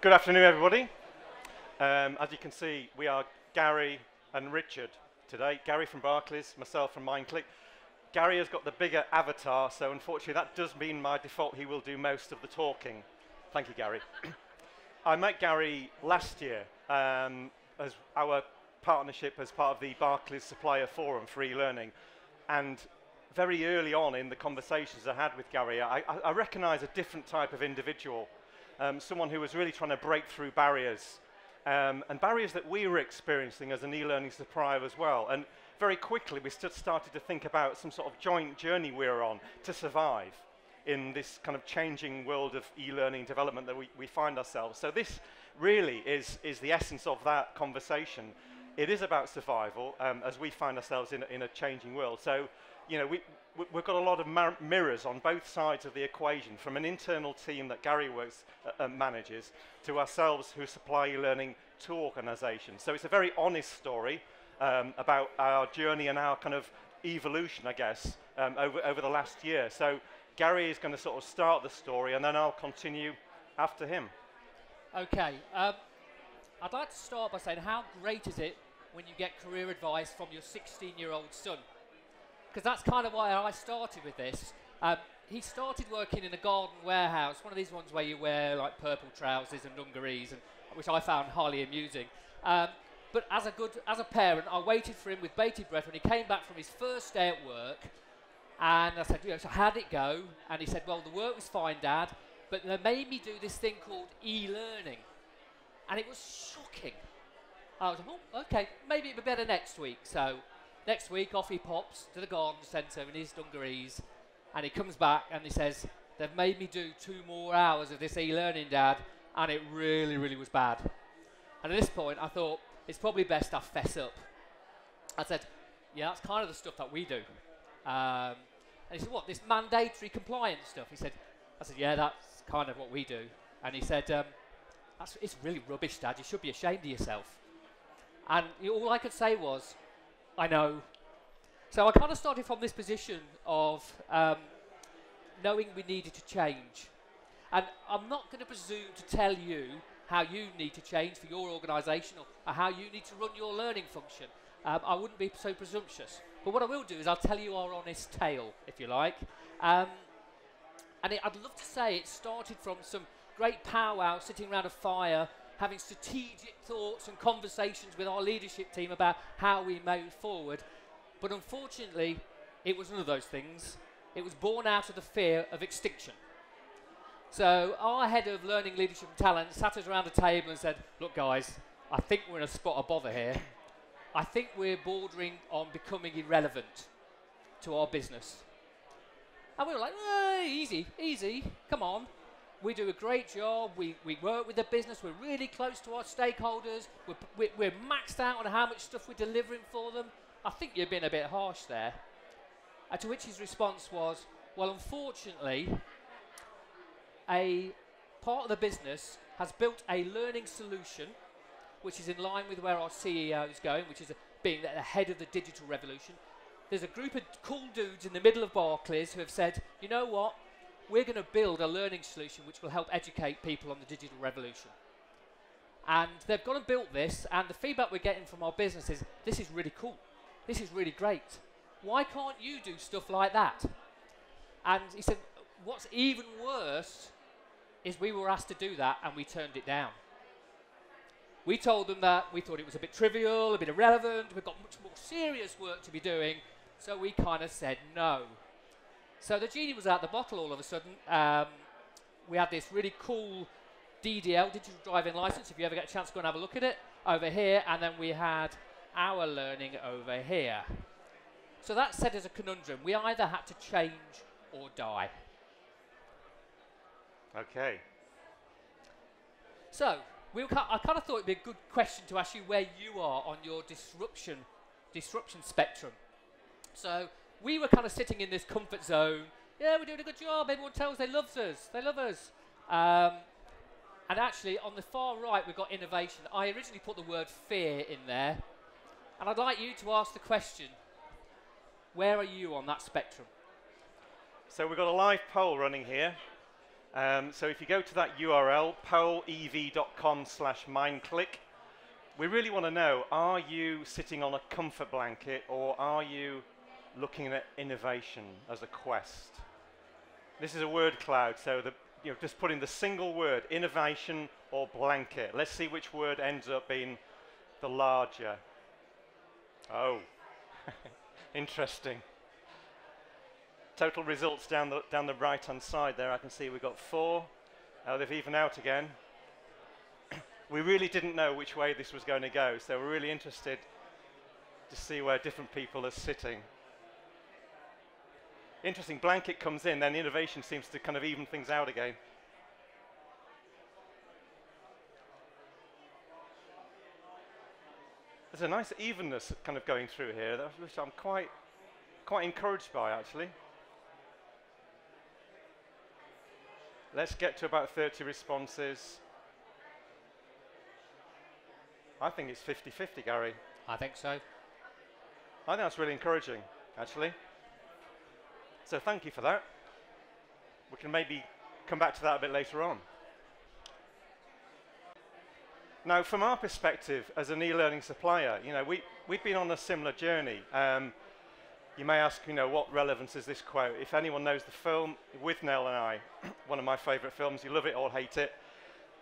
Good afternoon, everybody. As you can see, we are Gary and Richard today. Gary from Barclays, myself from MindClick. Gary has got the bigger avatar, so unfortunately that does mean by default he will do most of the talking. Thank you, Gary. I met Gary last year as our partnership as part of the Barclays Supplier Forum for e-learning. And very early on in the conversations I had with Gary, I recognise a different type of individual. Someone who was really trying to break through barriers, and barriers that we were experiencing as an e-learning supplier as well. And very quickly we started to think about some sort of joint journey we were on to survive in this kind of changing world of e-learning development that we find ourselves. So this really is the essence of that conversation. It is about survival as we find ourselves in a changing world. So, you know, we've got a lot of mirrors on both sides of the equation, from an internal team that Gary manages to ourselves who supply e-learning to organisations. So it's a very honest story about our journey and our kind of evolution, I guess, over the last year. So Gary is going to sort of start the story and then I'll continue after him. Okay, I'd like to start by saying how great is it when you get career advice from your 16-year-old son? Because that's kind of why I started with this. He started working in a garden warehouse, one of these ones where you wear like purple trousers and dungarees, which I found highly amusing. But as a parent, I waited for him with bated breath when he came back from his first day at work. And I said, you know, so how'd it go? And he said, well, the work was fine, Dad, but they made me do this thing called e-learning. And it was shocking. I was like, oh, okay, maybe it'll be better next week. So next week, off he pops to the garden centre in his dungarees, and he comes back and he says, they've made me do 2 more hours of this e-learning, Dad, and it really, really was bad. And at this point, I thought, it's probably best I fess up. I said, yeah, that's kind of the stuff that we do. And he said, what, this mandatory compliance stuff? I said, yeah, that's kind of what we do. And he said, it's really rubbish, Dad, you should be ashamed of yourself. And all I could say was, I know. So I kind of started from this position of knowing we needed to change. And I'm not going to presume to tell you how you need to change for your organisation or how you need to run your learning function. I wouldn't be so presumptuous. But what I will do is I'll tell you our honest tale, if you like. I'd love to say it started from some great powwow, sitting around a fire, having strategic thoughts and conversations with our leadership team about how we move forward. But unfortunately, it was none of those things. It was born out of the fear of extinction. So our head of learning, leadership and talent sat us around a table and said, look guys, I think we're in a spot of bother here. I think we're bordering on becoming irrelevant to our business. And we were like, easy, easy, come on. We do a great job, we work with the business, we're really close to our stakeholders, we're maxed out on how much stuff we're delivering for them. I think you're being a bit harsh there. To which his response was, well, unfortunately, a part of the business has built a learning solution which is in line with where our CEO is going, which is being at the head of the digital revolution. There's a group of cool dudes in the middle of Barclays who have said, you know what? We're going to build a learning solution which will help educate people on the digital revolution. And they've gone and built this, and the feedback we're getting from our business is, this is really cool. This is really great. Why can't you do stuff like that? And he said, what's even worse is we were asked to do that, and we turned it down. We told them that we thought it was a bit trivial, a bit irrelevant, we've got much more serious work to be doing, so we kind of said no. So the genie was out the bottle all of a sudden. We had this really cool DDL, digital driving license, if you ever get a chance to go and have a look at it, over here, and then we had our learning over here. So that set us a conundrum. We either had to change or die. Okay. So I kind of thought it'd be a good question to ask you where you are on your disruption spectrum. So we were kind of sitting in this comfort zone. Yeah, we're doing a good job. Everyone tells they love us. They love us. And actually, on the far right, we've got innovation. I originally put the word fear in there. And I'd like you to ask the question, where are you on that spectrum? So we've got a live poll running here. So if you go to that URL, polev.com/mindclick, we really want to know, are you sitting on a comfort blanket or are you looking at innovation as a quest? This is a word cloud, so just put in the single word, innovation or blanket. Let's see which word ends up being the larger. Oh, interesting. Total results down the right-hand side there, I can see we've got 4. They've evened out again. We really didn't know which way this was going to go, so we're really interested to see where different people are sitting. Interesting, blanket comes in, then innovation seems to kind of even things out again. There's a nice evenness kind of going through here, which I'm quite encouraged by, actually. Let's get to about 30 responses. I think it's 50-50, Gary. I think so. I think that's really encouraging, actually. So thank you for that. We can maybe come back to that a bit later on. Now, from our perspective as an e-learning supplier, we've been on a similar journey. You may ask, what relevance is this quote? If anyone knows the film, With Nell and I, one of my favourite films, you love it or hate it.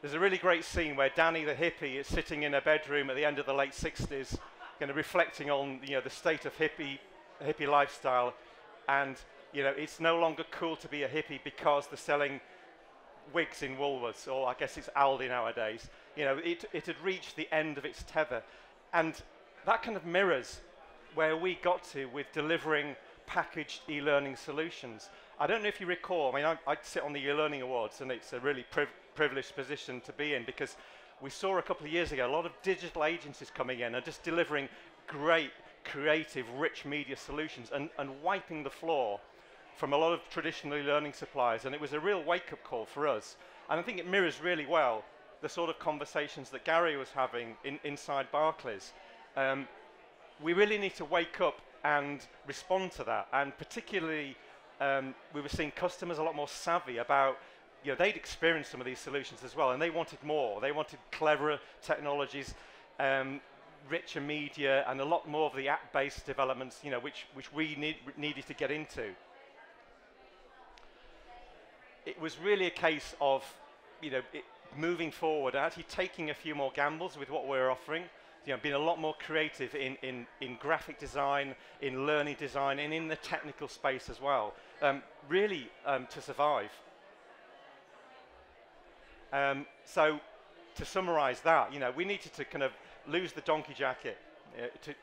There's a really great scene where Danny the hippie is sitting in a bedroom at the end of the late 60s, reflecting on the state of hippie lifestyle, and it's no longer cool to be a hippie because they're selling wigs in Woolworths, or I guess it's Aldi nowadays. It had reached the end of its tether, and that kind of mirrors where we got to with delivering packaged e-learning solutions. I don't know if you recall, I sit on the e-learning awards, and it's a really privileged position to be in, because we saw a couple of years ago a lot of digital agencies coming in and just delivering great, creative, rich media solutions and wiping the floor from a lot of traditional e-learning suppliers, and it was a real wake-up call for us. And I think it mirrors really well the sort of conversations that Gary was having inside Barclays. We really need to wake up and respond to that, and particularly we were seeing customers a lot more savvy about, they'd experienced some of these solutions as well, and they wanted more. They wanted cleverer technologies, richer media, and a lot more of the app-based developments, which we needed to get into. It was really a case of, moving forward, actually taking a few more gambles with what we're offering, being a lot more creative in graphic design, in learning design, and in the technical space as well, really to survive. So to summarize that, we needed to kind of lose the donkey jacket,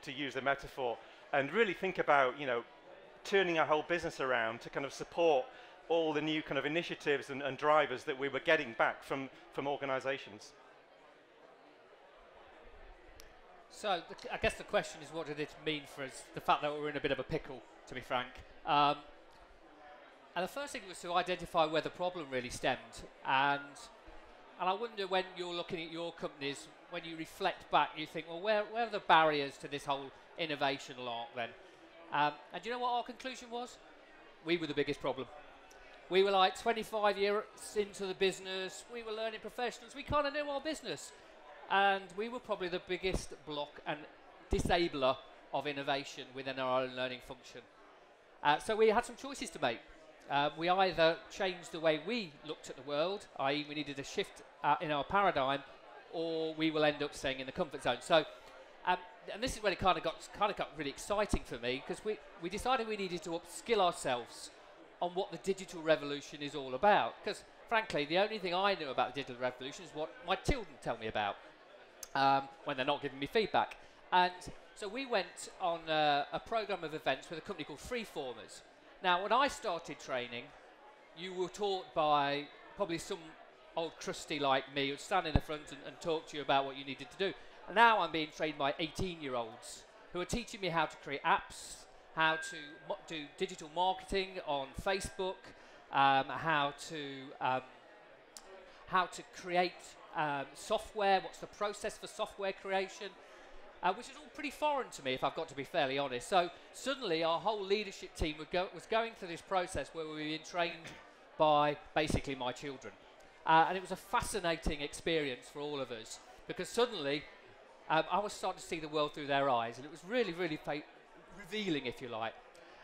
to use the metaphor, and really think about, turning our whole business around to kind of support all the new kind of initiatives and drivers that we were getting back from organizations. So I guess the question is, what did it mean for us, the fact that we were in a bit of a pickle, to be frank. And the first thing was to identify where the problem really stemmed. And I wonder, when you're looking at your companies, when you reflect back, you think, well, where are the barriers to this whole innovation lot then? And do you know what our conclusion was? We were the biggest problem. We were like 25 years into the business, we were learning professionals, we kind of knew our business. And we were probably the biggest block and disabler of innovation within our own learning function. So we had some choices to make. We either changed the way we looked at the world, i.e. we needed a shift in our paradigm, or we will end up staying in the comfort zone. So, and this is when it kind of got really exciting for me, because we decided we needed to upskill ourselves on what the digital revolution is all about. Because frankly, the only thing I knew about the digital revolution is what my children tell me about when they're not giving me feedback. And so we went on a program of events with a company called Freeformers. Now, when I started training, you were taught by probably some old crusty like me who'd stand in the front and talk to you about what you needed to do. And now I'm being trained by 18-year-olds who are teaching me how to create apps, how to do digital marketing on Facebook, how to create software, what's the process for software creation, which is all pretty foreign to me, if I've got to be fairly honest. So suddenly our whole leadership team was going through this process where we were being trained by basically my children. And it was a fascinating experience for all of us, because suddenly I was starting to see the world through their eyes, and it was really, really revealing, if you like.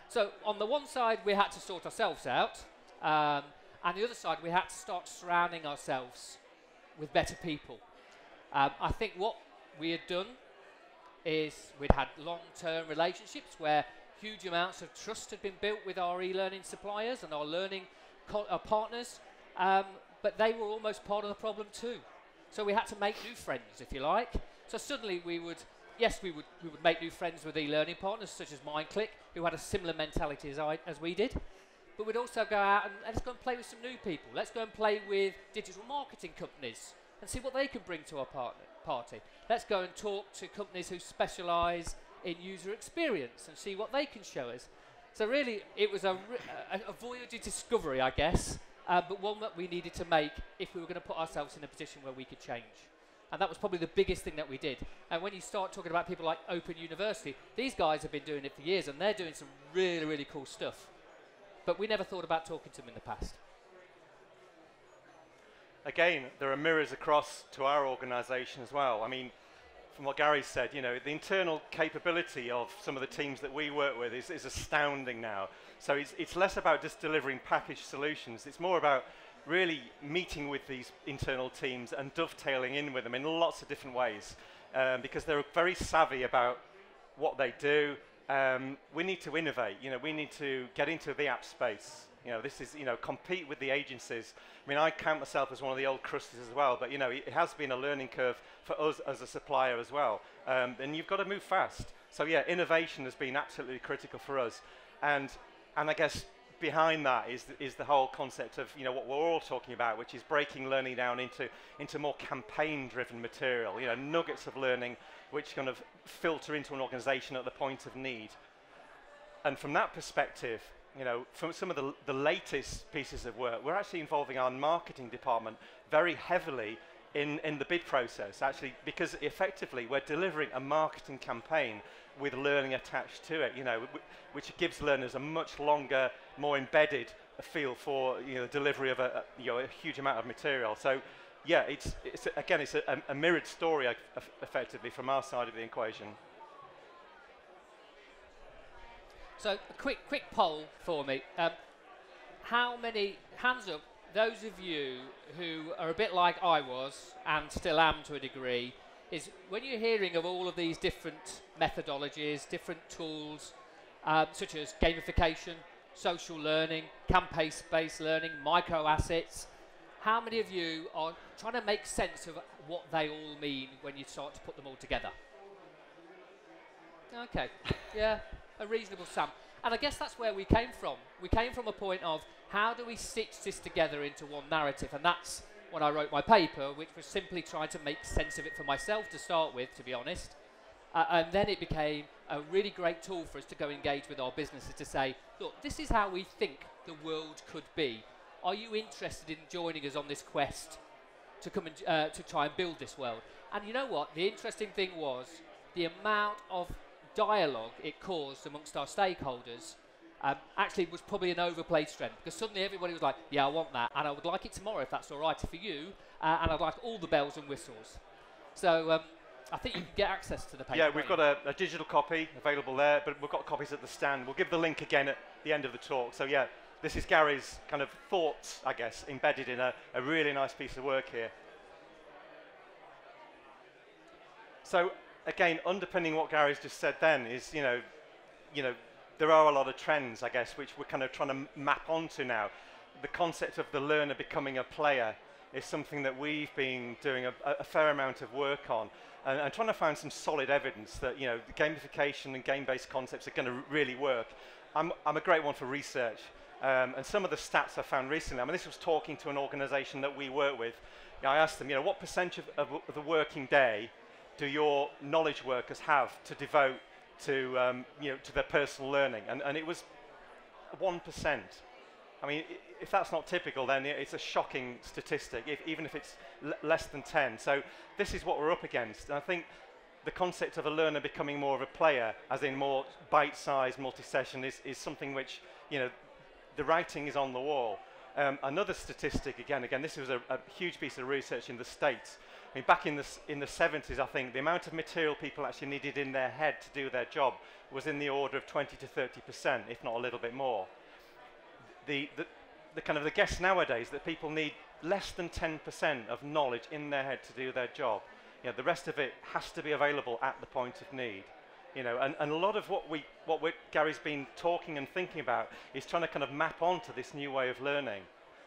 So on the one side, we had to sort ourselves out, and the other side, we had to start surrounding ourselves with better people. I think what we had done is we'd had long-term relationships where huge amounts of trust had been built with our e-learning suppliers and our learning partners, but they were almost part of the problem too. So we had to make new friends, if you like. So suddenly we would make new friends with e-learning partners such as MindClick, who had a similar mentality as we did. But we'd also go out and let's go and play with some new people. Let's go and play with digital marketing companies and see what they can bring to our party. Let's go and talk to companies who specialise in user experience and see what they can show us. So really, it was a voyage of discovery, I guess, but one that we needed to make if we were going to put ourselves in a position where we could change. And that was probably the biggest thing that we did. And when you start talking about people like Open University, these guys have been doing it for years, and they're doing some really, really cool stuff. But we never thought about talking to them in the past. Again, there are mirrors across to our organisation as well. I mean, from what Gary said, you know, the internal capability of some of the teams that we work with is astounding now. So it's less about just delivering packaged solutions. It's more about really meeting with these internal teams and dovetailing in with them in lots of different ways, because they're very savvy about what they do. We need to innovate. You know, we need to get into the app space. You know, this is, you know, compete with the agencies. I mean, I count myself as one of the old crusties as well, but, you know, it has been a learning curve for us as a supplier as well. And you've got to move fast. So, yeah, innovation has been absolutely critical for us. And I guess behind that is the whole concept of, you know, what we're all talking about, which is breaking learning down into more campaign-driven material, you know, nuggets of learning which kind of filter into an organization at the point of need. And from that perspective, you know, from some of the latest pieces of work, we're actually involving our marketing department very heavily in the bid process, actually, because effectively we're delivering a marketing campaign with learning attached to it, you know, which gives learners a much longer, more embedded feel for, you know, delivery of a huge amount of material. So, yeah, it's a mirrored story effectively from our side of the equation. So a quick poll for me. How many, hands up, those of you who are a bit like I was and still am to a degree, is when you're hearing of all of these different methodologies, different tools, such as gamification, social learning, campaign-based learning, micro-assets, how many of you are trying to make sense of what they all mean when you start to put them all together? Okay, yeah, a reasonable sum. And I guess that's where we came from. We came from a point of how do we stitch this together into one narrative, and that's when I wrote my paper, which was simply trying to make sense of it for myself to start with, to be honest. And then it became a really great tool for us to go engage with our businesses to say, look, this is how we think the world could be. Are you interested in joining us on this quest to come and to try and build this world? And you know what? The interesting thing was the amount of dialogue it caused amongst our stakeholders actually was probably an overplayed strength, because suddenly everybody was like, yeah, I want that, and I would like it tomorrow if that's all right for you, and I'd like all the bells and whistles. So I think you can get access to the paper. Yeah, we've got a digital copy available there, but we've got copies at the stand. We'll give the link again at the end of the talk. So yeah, this is Gary's kind of thoughts, I guess, embedded in a really nice piece of work here. So again, underpinning what Gary's just said then is, you know, there are a lot of trends, I guess, which we're kind of trying to map onto now. The concept of the learner becoming a player is something that we've been doing a fair amount of work on, and trying to find some solid evidence that, you know, the gamification and game-based concepts are going to really work. I'm a great one for research, and some of the stats I found recently, I mean, this was talking to an organization that we work with. You know, I asked them, you know, what percentage of the working day do your knowledge workers have to devote to, you know, to their personal learning? And it was 1%. I mean, if that's not typical, then it's a shocking statistic, even if it's less than 10. So this is what we're up against. And I think the concept of a learner becoming more of a player, as in more bite-sized multi-session, is something which, you know, the writing is on the wall. Another statistic, again, this was a huge piece of research in the States. I mean, back in the 70s, I think, the amount of material people actually needed in their head to do their job was in the order of 20 to 30%, if not a little bit more. The kind of the guess nowadays that people need less than 10% of knowledge in their head to do their job. You know, the rest of it has to be available at the point of need. You know, and a lot of what Gary's been talking and thinking about is trying to kind of map onto this new way of learning.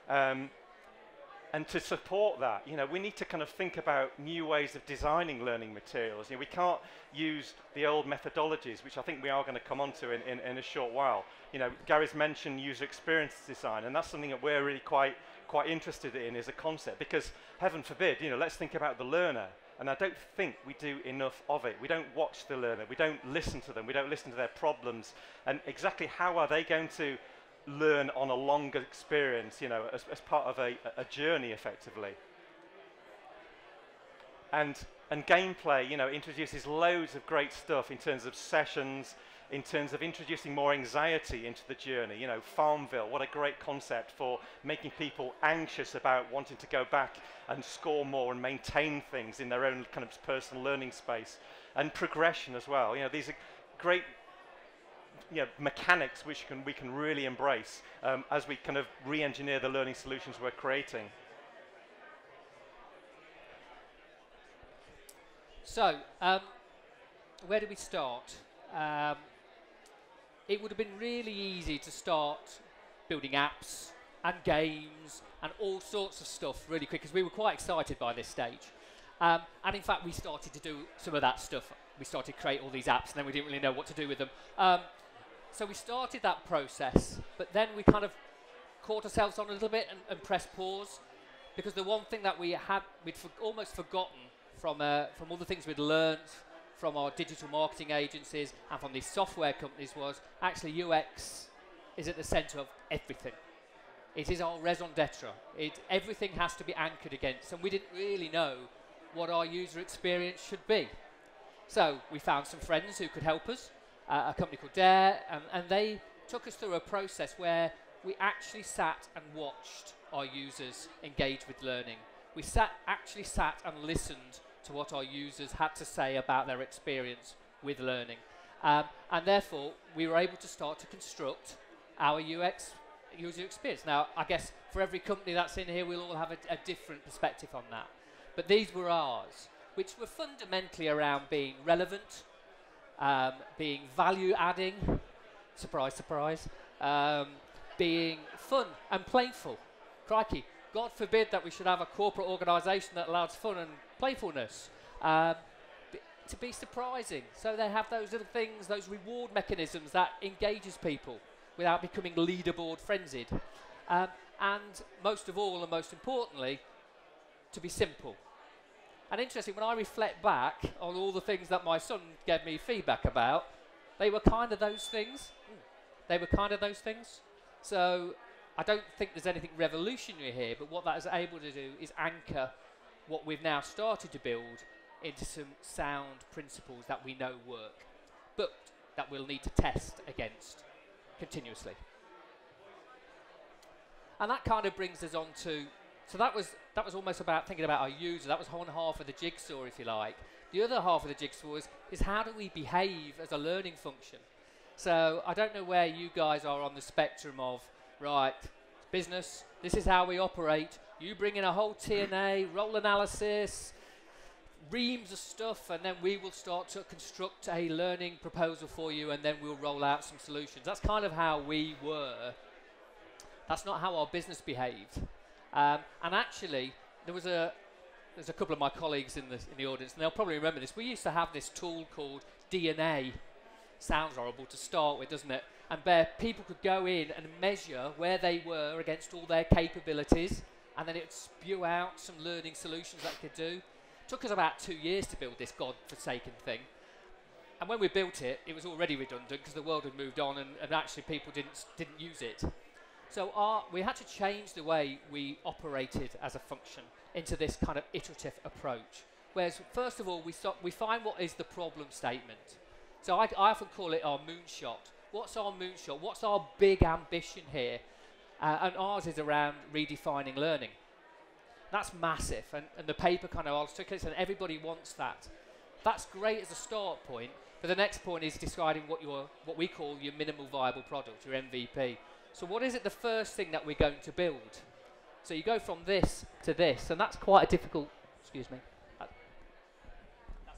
And to support that, you know, we need to kind of think about new ways of designing learning materials. You know, we can't use the old methodologies, which I think we are going to come on to in a short while. You know, Gary's mentioned user experience design, and that's something that we're really quite interested in as a concept, because heaven forbid, you know, let's think about the learner. And I don't think we do enough of it. We don't watch the learner. We don't listen to them. We don't listen to their problems. And exactly how are they going to learn on a longer experience, you know, as part of a journey, effectively. And gameplay, you know, introduces loads of great stuff in terms of sessions, in terms of introducing more anxiety into the journey. You know, Farmville, what a great concept for making people anxious about wanting to go back and score more and maintain things in their own kind of personal learning space. And progression as well. You know, these are great, you know, mechanics which we can really embrace as we kind of re-engineer the learning solutions we're creating. So, where do we start? It would have been really easy to start building apps and games and all sorts of stuff really quick, because we were quite excited by this stage. And in fact, we started to do some of that stuff. We started to create all these apps, and then we didn't really know what to do with them. So we started that process, but then we kind of caught ourselves on a little bit and pressed pause, because the one thing that we'd almost forgotten from all the things we'd learned from our digital marketing agencies and from these software companies was actually UX is at the centre of everything. It is our raison d'etre. Everything has to be anchored against, and we didn't really know what our user experience should be. So we found some friends who could help us, a company called Dare, and they took us through a process where we actually sat and watched our users engage with learning. We actually sat and listened to what our users had to say about their experience with learning. And therefore, we were able to start to construct our UX user experience. Now, I guess for every company that's in here, we'll all have a different perspective on that. But these were ours, which were fundamentally around being relevant, being value-adding, surprise, surprise, being fun and playful. Crikey, God forbid that we should have a corporate organisation that allows fun and playfulness. To be surprising. So they have those little things, those reward mechanisms that engages people without becoming leaderboard frenzied. And most of all, and most importantly, to be simple. And interesting, when I reflect back on all the things that my son gave me feedback about, they were kind of those things. They were kind of those things. So I don't think there's anything revolutionary here, but what that is able to do is anchor what we've now started to build into some sound principles that we know work, but that we'll need to test against continuously. And that kind of brings us on to, so that was almost about thinking about our user. That was one half of the jigsaw, if you like. The other half of the jigsaw is how do we behave as a learning function? So I don't know where you guys are on the spectrum of, right, business, this is how we operate. You bring in a whole TNA, role analysis, reams of stuff, and then we will start to construct a learning proposal for you, and then we'll roll out some solutions. That's kind of how we were. That's not how our business behaved. And actually, there's a couple of my colleagues in the audience, and they'll probably remember this. We used to have this tool called DNA. Sounds horrible to start with, doesn't it? And where people could go in and measure where they were against all their capabilities, and then it would spew out some learning solutions that it could do. It took us about 2 years to build this godforsaken thing. And when we built it, it was already redundant because the world had moved on, and actually people didn't use it. So we had to change the way we operated as a function into this kind of iterative approach. Whereas, first of all, we find what is the problem statement. So I often call it our moonshot. What's our moonshot? What's our big ambition here? And ours is around redefining learning. That's massive, and the paper kind of articulates, and everybody wants that. That's great as a start point, but the next point is deciding what we call your minimal viable product, your MVP. So what is it the first thing that we're going to build? So you go from this to this, and that's quite a difficult, excuse me, that's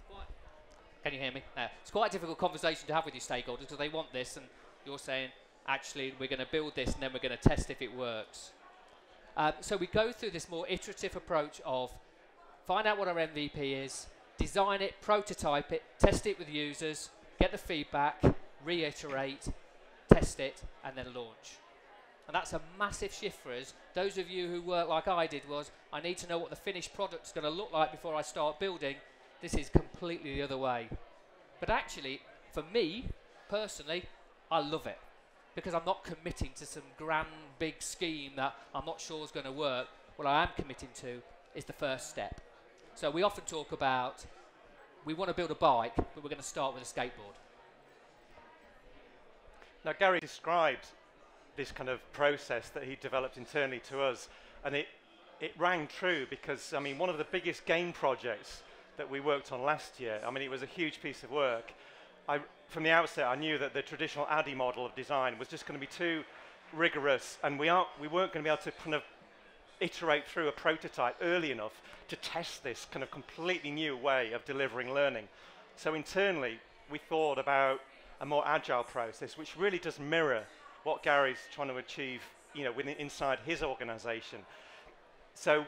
quite, can you hear me? It's quite a difficult conversation to have with your stakeholders because they want this, and you're saying, actually, we're going to build this, and then we're going to test if it works. So we go through this more iterative approach of find out what our MVP is, design it, prototype it, test it with users, get the feedback, reiterate, test it, and then launch. And that's a massive shift for us. Those of you who work like I did was, I need to know what the finished product's going to look like before I start building. This is completely the other way. But actually, for me, personally, I love it. Because I'm not committing to some grand, big scheme that I'm not sure is going to work. What I am committing to is the first step. So we often talk about, we want to build a bike, but we're going to start with a skateboard. Now, Gary described this kind of process that he developed internally to us, and it rang true because, I mean, one of the biggest game projects that we worked on last year, I mean, it was a huge piece of work. From the outset, I knew that the traditional ADDIE model of design was just going to be too rigorous, and we weren't going to be able to kind of iterate through a prototype early enough to test this kind of completely new way of delivering learning. So internally, we thought about a more agile process, which really does mirror what Gary's trying to achieve, you know, inside his organization. So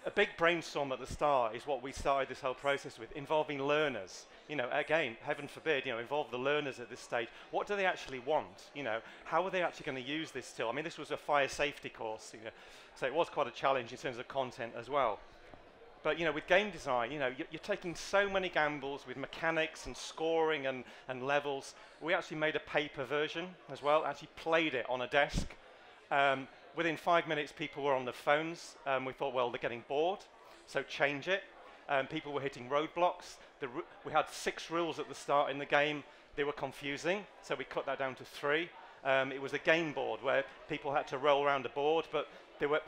a big brainstorm at the start is what we started this whole process with, involving learners. You know, again, heaven forbid, you know, involve the learners at this stage. What do they actually want? You know, how are they actually going to use this tool? I mean, this was a fire safety course, you know, so it was quite a challenge in terms of content as well. But, you know, with game design, you know, you're taking so many gambles with mechanics and scoring and levels. We actually made a paper version as well, actually played it on a desk. Within 5 minutes, people were on their phones. We thought, well, they're getting bored, so change it. People were hitting roadblocks. We had 6 rules at the start in the game. They were confusing, so we cut that down to 3. It was a game board where people had to roll around a board, but they were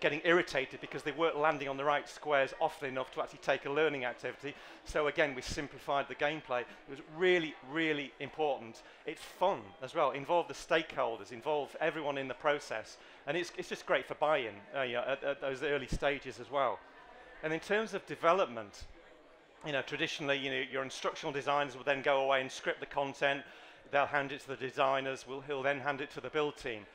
getting irritated because they weren't landing on the right squares often enough to actually take a learning activity. So again, we simplified the gameplay. It was really, really important. It's fun as well. Involve the stakeholders, involve everyone in the process. And it's just great for buy-in you know, at those early stages as well. And in terms of development, you know, traditionally, you know, your instructional designers will then go away and script the content. They'll hand it to the designers. He'll then hand it to the build team.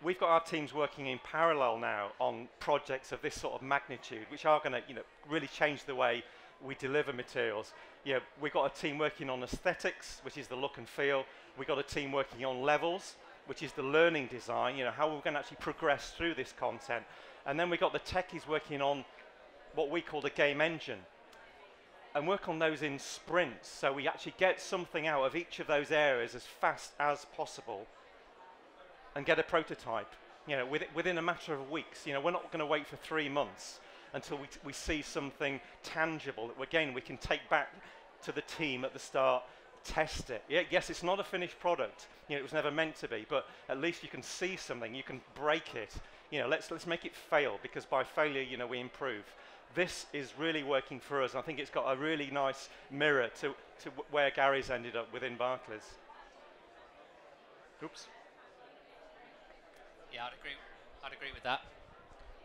We've got our teams working in parallel now on projects of this sort of magnitude, which are going to, you know, really change the way we deliver materials. You know, we've got a team working on aesthetics, which is the look and feel. We've got a team working on levels, which is the learning design, you know, how we're going to actually progress through this content. And then we've got the techies working on what we call the game engine, and work on those in sprints, so we actually get something out of each of those areas as fast as possible and get a prototype, you know, within a matter of weeks. You know, we're not going to wait for 3 months until we see something tangible that, again, we can take back to the team at the start, test it. Yeah, yes, it's not a finished product. You know, it was never meant to be, but at least you can see something, you can break it. You know, let's make it fail, because by failure, you know, we improve. This is really working for us. I think it's got a really nice mirror to where Gary's ended up within Barclays. Oops. Yeah, I'd agree with that.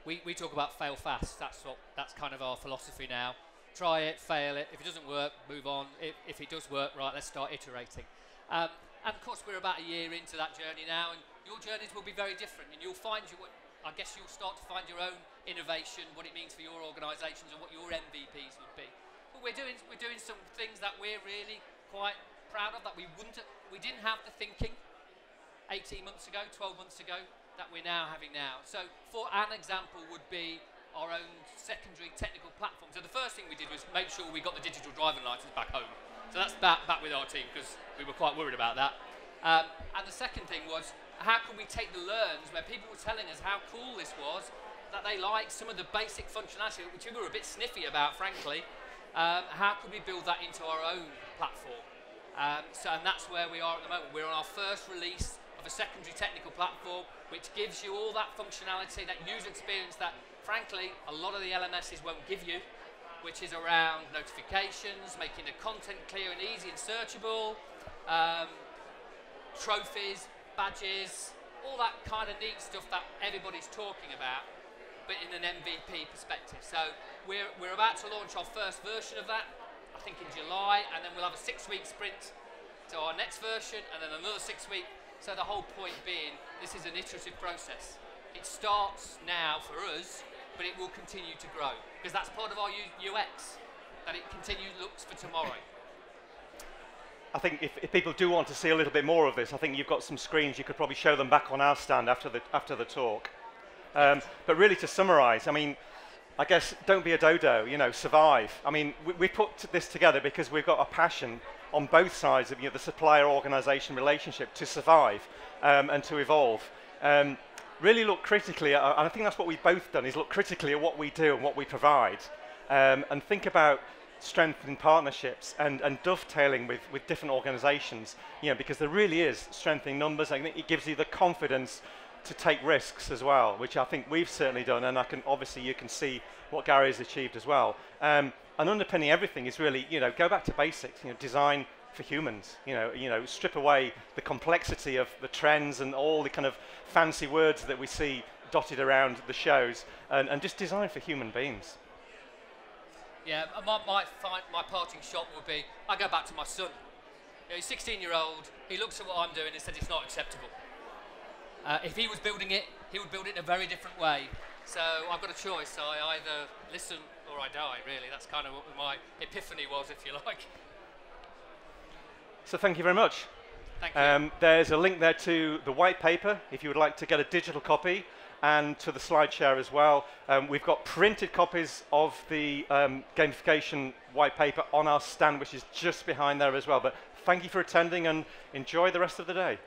We talk about fail fast. That's kind of our philosophy now. Try it, fail it. If it doesn't work, move on. If it does work, right, let's start iterating. And of course, we're about a year into that journey now, and your journeys will be very different. And you'll find I guess you'll start to find your own innovation, what it means for your organisations, and what your MVPs would be. But we're doing some things that we're really quite proud of, that we didn't have the thinking 18 months ago, 12 months ago, that we're now having now. So for an example would be our own secondary technical platform. So the first thing we did was make sure we got the digital driving licence back home. So that's back with our team, because we were quite worried about that. And the second thing was, how can we take the learns where people were telling us how cool this was, that they liked some of the basic functionality, which we were a bit sniffy about, frankly. How could we build that into our own platform? And that's where we are at the moment. We're on our first release of a secondary technical platform which gives you all that functionality, that user experience that, frankly, a lot of the LMSs won't give you, which is around notifications, making the content clear and easy and searchable, trophies, badges, all that kind of neat stuff that everybody's talking about, but in an MVP perspective. So we're about to launch our first version of that, I think in July, and then we'll have a 6-week sprint to our next version, and then another 6 week. So the whole point being, this is an iterative process. It starts now for us, but it will continue to grow, because that's part of our UX, that it continues looks for tomorrow. I think if people do want to see a little bit more of this, I think you've got some screens. You could probably show them back on our stand after the talk. But really, to summarise, I mean, I guess don't be a dodo. You know, survive. I mean, we put this together because we've got a passion on both sides of the supplier-organisation relationship to survive and to evolve. Really look critically, and I think that's what we've both done, is look critically at what we do and what we provide, and think about strengthening partnerships and dovetailing with different organisations, because there really is strengthening numbers. I think it gives you the confidence to take risks as well, which I think we've certainly done, and obviously you can see what Gary has achieved as well. And underpinning everything is really, go back to basics, design for humans, strip away the complexity of the trends and all the kind of fancy words that we see dotted around the shows, and just design for human beings. Yeah, my parting shot would be, I go back to my son. He's 16-year-old, he looks at what I'm doing and said it's not acceptable. If he was building it, he would build it in a very different way. So I've got a choice. I either listen or I die, really. That's kind of what my epiphany was, if you like. So thank you very much. Thank you. There's a link there to the white paper, if you would like to get a digital copy, and to the slide share as well. We've got printed copies of the gamification white paper on our stand, which is just behind there as well. But thank you for attending, and enjoy the rest of the day.